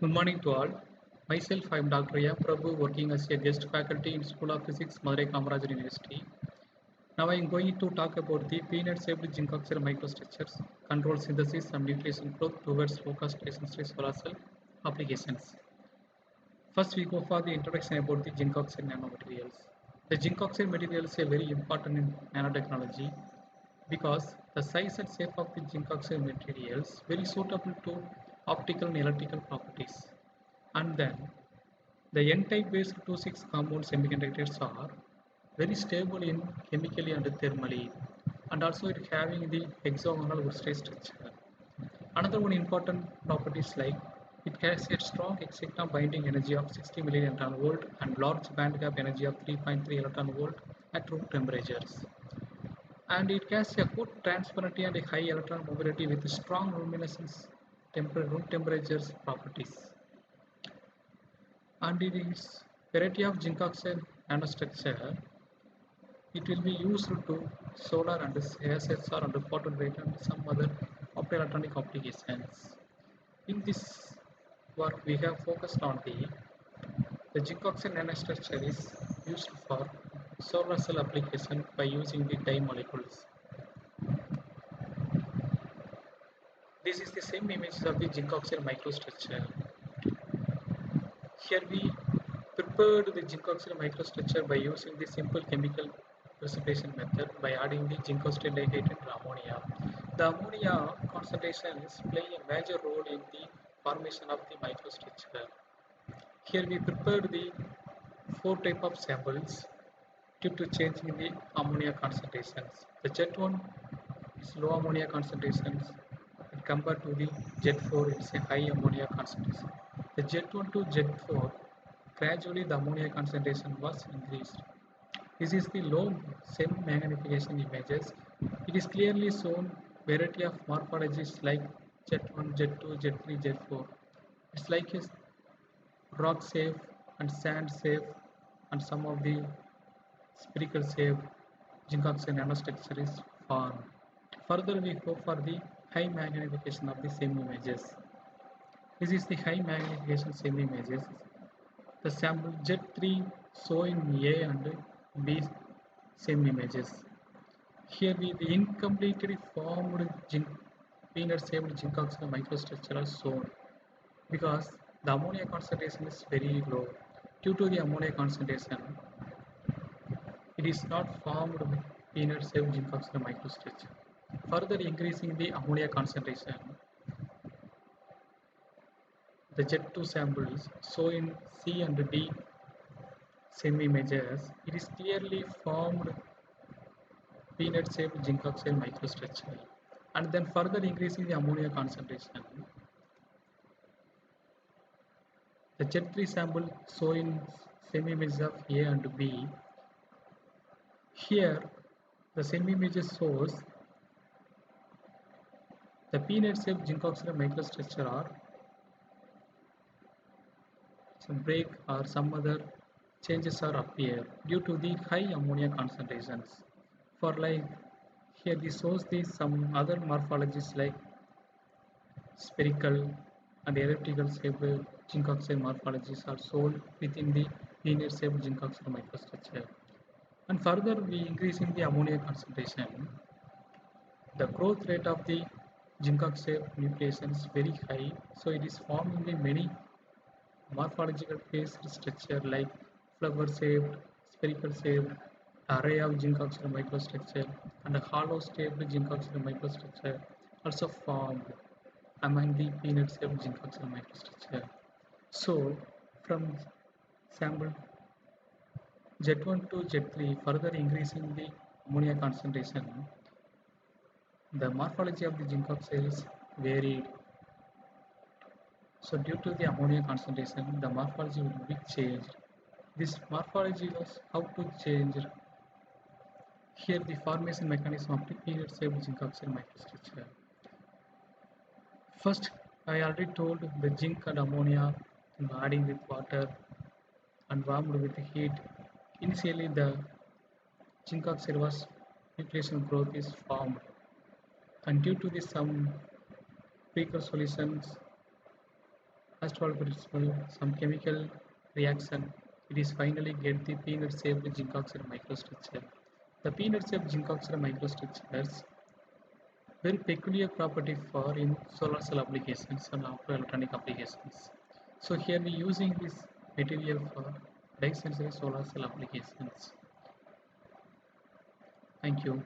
Good morning to all. Myself, I am Dr. M. Prabhu, working as a guest faculty in School of Physics, Madurai Kamaraj University. Now I am going to talk about the peanut-shaped zinc oxide microstructures, control synthesis and nucleation growth towards focused essentially solar cell applications. First, we go for the introduction about the zinc oxide nanomaterials. The zinc oxide materials are very important in nanotechnology because the size and shape of the zinc oxide materials very suitable to optical and electrical properties. And then the N-type based 2,6 compound semiconductors are very stable in chemically and thermally, and also it having the hexagonal Woodstone structure. Another one important property is like it has a strong exciton binding energy of 60 million electron volt and large band gap energy of 3.3 electron volt at room temperatures. And it has a good transparency and a high electron mobility with strong luminescence room temperatures properties. And it is variety of zinc oxide nanostructure. It will be used to solar and ASSR and photography and some other optoelectronic applications. In this work, we have focused on the zinc oxide nanostructure is used for solar cell application by using the dye molecules. This is the same image of the zinc oxide microstructure. Here we prepared the zinc oxide microstructure by using the simple chemical precipitation method by adding the zinc oxide dihydrate and ammonia. The ammonia concentrations play a major role in the formation of the microstructure. Here we prepared the four type of samples due to change in the ammonia concentrations. The Z1 is low ammonia concentrations and compared to the Z4 it's a high ammonia concentration. The Z1 to Z4 gradually the ammonia concentration was increased. This is the low SEM magnification images. It is clearly shown variety of morphologies like Z1, Z2, Z3, Z4. It's like a rock shape and sand shape and some of the spherical shape zinc oxide nanostructure is formed. Further, we go for the high magnification of the same images. This is the high magnification same images. The sample Z3 show in A and B same images. Here we the incompletely formed zinc peanut shaped zinc oxide microstructure are shown because the ammonia concentration is very low. Due to the ammonia concentration, it is not formed with peanut shaped zinc oxide microstructure. Further increasing the ammonia concentration, the Z2 samples show in C and D same images. It is clearly formed peanut shaped zinc oxide microstructure. And then further increasing the ammonia concentration, the Z3 sample show in same images of A and B. Here the same images shows the peanut shaped zinc oxide microstructure are some break or some other changes are appear due to the high ammonia concentrations. For like here this shows the some other morphologies like spherical and elliptical shaped zinc oxide morphologies are shown within the linear shaped zinc oxide microstructure. And further we increasing the ammonia concentration, the growth rate of the zinc oxide nucleation is very high, so it is forming the many morphological based structure like flower shaped, spherical shaped, array of zinc oxide microstructure and a hollow shaped zinc oxide microstructure also formed among the peanut shaped zinc oxide microstructure. So from sample Z1 to Z3 further increasing the ammonia concentration, the morphology of the zinc oxide is varied. So due to the ammonia concentration, the morphology will be changed. This morphology is how to change. Here the formation mechanism of the peanut shaped zinc oxide microstructure. First, I already told the zinc and ammonia adding with water and warmed with heat. Initially, the zinc oxide was nucleation growth is formed, and due to this some precursor solutions Astral principle, some chemical reaction, it is finally get the peanut shaped zinc oxide microstructure. The peanut shaped zinc oxide microstructures very peculiar property for in solar cell applications and optoelectronic applications. So here we using this material for dye sensory solar cell applications. Thank you.